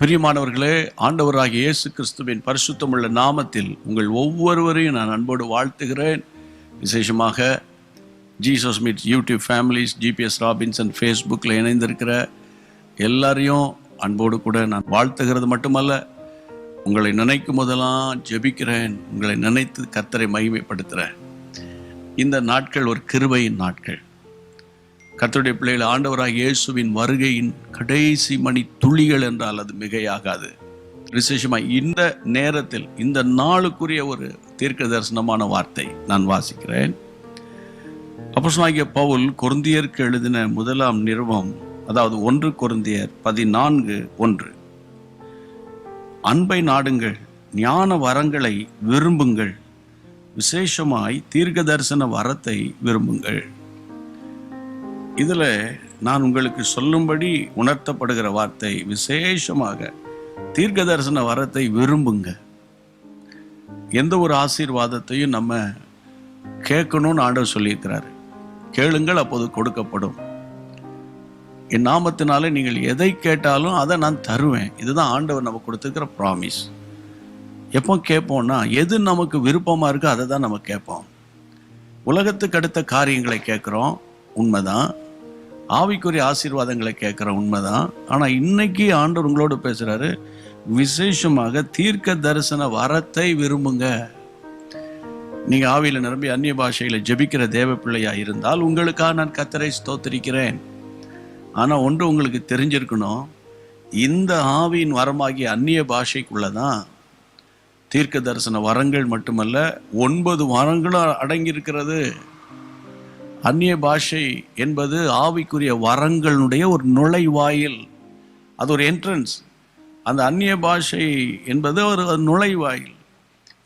பிரியமானவர்களே, ஆண்டவராகிய இயேசு கிறிஸ்துவின் பரிசுத்தமுள்ள நாமத்தில் உங்கள் ஒவ்வொருவரையும் நான் அன்போடு வாழ்த்துகிறேன். விசேஷமாக Jesus meets YouTube families, GPS Robinson ஃபேஸ்புக்கில் இணைந்திருக்கிற எல்லாரையும் அன்போடு கூட நான் வாழ்த்துகிறது மட்டுமல்ல, உங்களை நினைக்கும் போதெல்லாம் ஜெபிக்கிறேன். உங்களை நினைத்து கர்த்தரை மகிமைப்படுத்துகிறேன். இந்த நாட்கள் ஒரு கிருபையின் நாட்கள். கர்த்தருடைய பிள்ளைகள், ஆண்டவராகிய இயேசுவின் வருகையின் கடைசி மணி துளிகள் என்றால் அது மிகையாகாது. விசேஷமாக இந்த நேரத்தில் இந்த நாளுக்குரிய ஒரு தீர்க்க தரிசனமான வார்த்தை நான் வாசிக்கிறேன். அப்போஸ்தலனாகிய பவுல் கொரிந்தியருக்கு எழுதின முதலாம் நிருபம், அதாவது 1 கொரிந்தியர் 14:1. அன்பை நாடுங்கள், ஞான வரங்களை விரும்புங்கள், விசேஷமாய் தீர்க்க தரிசன வரத்தை விரும்புங்கள். இதில் நான் உங்களுக்கு சொல்லும்படி உணர்த்தப்படுகிற வார்த்தை, விசேஷமாக தீர்க்க தரிசன வரத்தை விரும்புங்க. எந்த ஒரு ஆசீர்வாதத்தையும் நம்ம கேட்கணும்னு ஆண்டவர் சொல்லியிருக்கிறாரு. கேளுங்கள், அப்போது கொடுக்கப்படும். என் நாமத்தினாலே நீங்கள் எதை கேட்டாலும் அதை நான் தருவேன். இதுதான் ஆண்டவர் நமக்கு கொடுத்துருக்கிற ப்ராமிஸ். எப்போ கேட்போம்னா, எது நமக்கு விருப்பமாக இருக்கோ அதை தான் நம்ம கேட்போம். உலகத்துக்கு அடுத்த காரியங்களை கேட்குறோம், உண்மைதான். ஆவிக்குரிய ஆசீர்வாதங்களை கேட்குற உண்மைதான். ஆனால் இன்னைக்கு ஆண்டவர் உங்களோடு பேசுகிறாரு, விசேஷமாக தீர்க்க தரிசன வரத்தை விரும்புங்க. நீங்கள் ஆவியில் நிரம்பி அந்நிய பாஷையில் ஜெபிக்கிற தேவ பிள்ளையாக இருந்தால் உங்களுக்காக நான் கர்த்தரை ஸ்தோத்திரிக்கிறேன். ஆனால் ஒன்று உங்களுக்கு தெரிஞ்சிருக்கணும், இந்த ஆவியின் வரமாகிய அந்நிய பாஷைக்குள்ளதான் தீர்க்க தரிசன வரங்கள் மட்டுமல்ல, 9 வரங்களும் அடங்கியிருக்கிறது. அந்நிய பாஷை என்பது ஆவிக்குரிய வரங்களுடைய ஒரு நுழைவாயில், அது ஒரு என்ட்ரன்ஸ். அந்த அந்நிய பாஷை என்பது ஒரு நுழைவாயில்.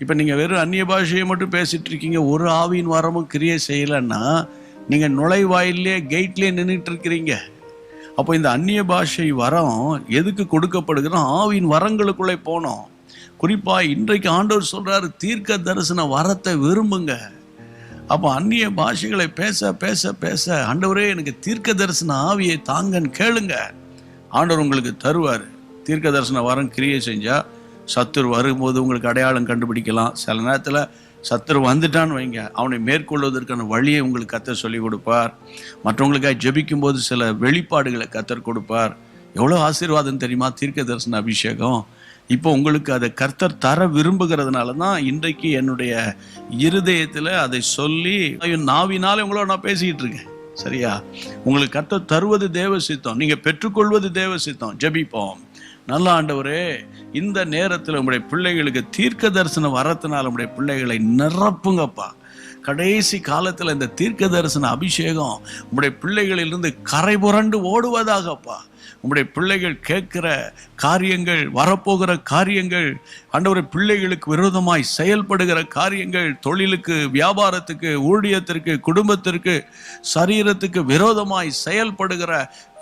இப்போ நீங்கள் வெறும் அந்நிய பாஷையை மட்டும் பேசிகிட்டு இருக்கீங்க, ஒரு ஆவியின் வரமும் கிரியை செய்யலைன்னா நீங்கள் நுழைவாயிலே கெயிட்லேயே நின்றுட்டு இருக்கிறீங்க. அப்போ இந்த அந்நிய பாஷை வரம் எதுக்கு கொடுக்கப்படுகிறோம்? ஆவியின் வரங்களுக்குள்ளே போனோம். குறிப்பாக இன்றைக்கு ஆண்டவர் சொல்கிறாரு, தீர்க்க தரிசன வரத்தை விரும்புங்க. அப்போ அந்நிய பாஷைகளை பேச பேச பேச, ஆண்டவரே எனக்கு தீர்க்க தரிசன ஆவியை தாங்கன்னு கேளுங்க, ஆண்டவர் உங்களுக்கு தருவார். தீர்க்க தரிசன வரம் கிரியை செஞ்சால் சத்துரு வரும்போது உங்களுக்கு அடையாளம் கண்டுபிடிக்கலாம். சில நேரத்தில் சத்துரு வந்துட்டான்னு வைங்க, அவனை மேற்கொள்வதற்கான வழியை உங்களுக்கு கர்த்தர் சொல்லிக் கொடுப்பார். மற்றவங்களுக்காக ஜெபிக்கும் போது சில வெளிப்பாடுகளை கர்த்தர் கொடுப்பார். எவ்வளோ ஆசீர்வாதம் தெரியுமா தீர்க்க தரிசன அபிஷேகம்! இப்போ உங்களுக்கு அதை கர்த்தர் தர விரும்புகிறதுனால தான் இன்றைக்கு என்னுடைய இருதயத்தில் அதை சொல்லி நாவினாலே உங்களோட நான் பேசிக்கிட்டு இருக்கேன். சரியா? உங்களுக்கு கர்த்தர் தருவது தேவ சித்தம், நீங்கள் பெற்றுக்கொள்வது தேவ சித்தம். ஜெபிப்போம். நல்ல ஆண்டவரே, இந்த நேரத்தில் உங்களுடைய பிள்ளைகளுக்கு தீர்க்க தரிசன வரத்தினால் உங்களுடைய பிள்ளைகளை நிரப்புங்கப்பா. கடைசி காலத்தில் இந்த தீர்க்க தரிசன அபிஷேகம் உங்களுடைய பிள்ளைகளிலிருந்து கரை புரண்டு ஓடுவதாகப்பா. உங்களுடைய பிள்ளைகள் கேட்கிற காரியங்கள், வரப்போகிற காரியங்கள், ஆண்டவரே பிள்ளைகளுக்கு விரோதமாய் செயல்படுகிற காரியங்கள், தொழிலுக்கு, வியாபாரத்துக்கு, ஊழியத்திற்கு, குடும்பத்திற்கு, சரீரத்துக்கு விரோதமாய் செயல்படுகிற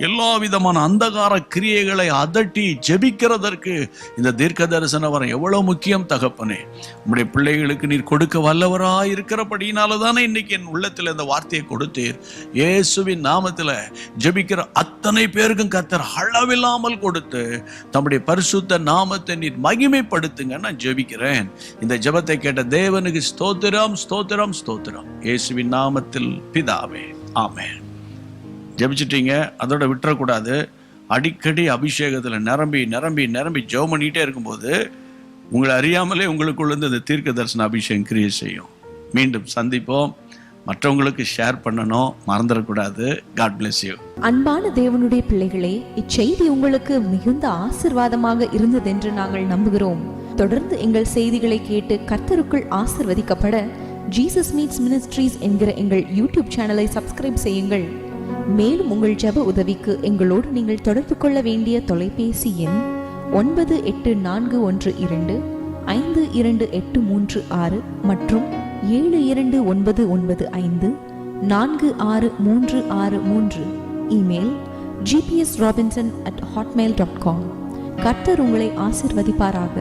எல்லா விதமான அந்தகார கிரியைகளை அதட்டி ஜெபிக்கிறதற்கு இந்த தீர்க்க தரிசன வரம் எவ்வளவு முக்கியம் தகப்பனே. உங்களுடைய பிள்ளைகளுக்கு நீர் கொடுக்க வல்லவராய் இருக்கிறபடினால தானே இன்னைக்கு என் உள்ளத்தில் இந்த வார்த்தையை கொடுத்தீர். இயேசுவின் நாமத்தில் ஜெபிக்கிற அத்தனை பேருக்கும் கர்த்தர் அளவில்லாமல் கொடுத்து தம்முடைய பரிசுத்த நாமத்தை நீர் மகிமைப்படுத்துங்க நான் ஜெபிக்கிறேன். இந்த ஜெபத்தை கேட்ட தேவனுக்கு ஸ்தோத்திரம், ஸ்தோத்திரம், ஸ்தோத்திரம். இயேசுவின் நாமத்தில் பிதாவே, ஆமென். ஜெபிச்சிட்டீங்க, அதோட விட்டுறக்கூடாது. அடிக்கடி அபிஷேகத்தில் நிரம்பி நிரம்பி நிரம்பி ஜெபம் பண்ணிகிட்டே இருக்கும்போது உங்களை அறியாமலே உங்களுக்குள்ள இந்த தீர்க்க தரிசன அபிஷேகம் கிரியை செய்யும். மீண்டும் சந்திப்போம். மற்றவங்களுக்கு ஷேர் பண்ணணும், மறந்துடக்கூடாது. God bless you. அன்பான தேவனுடைய பிள்ளைகளே, இச்செய்தி உங்களுக்கு மிகுந்த ஆசீர்வாதமாக இருந்ததென்று நாங்கள் நம்புகிறோம். தொடர்ந்து எங்கள் செய்திகளை கேட்டு கர்த்தருக்குள் ஆசீர்வதிக்கப்பட ஜீசஸ் மீட்ஸ் மினிஸ்ட்ரீஸ் என்கிற எங்கள் யூடியூப் சேனலை சப்ஸ்கிரைப் செய்யுங்கள். மேலும் உங்கள் ஜெப உதவிக்கு எங்களோடு நீங்கள் தொடர்பு கொள்ள வேண்டிய தொலைபேசி எண் 9842252836 மற்றும் 7299546363. Email gpsrobinson@hotmail.com. கர்த்தர் உங்களை ஆசீர்வதிப்பாராக.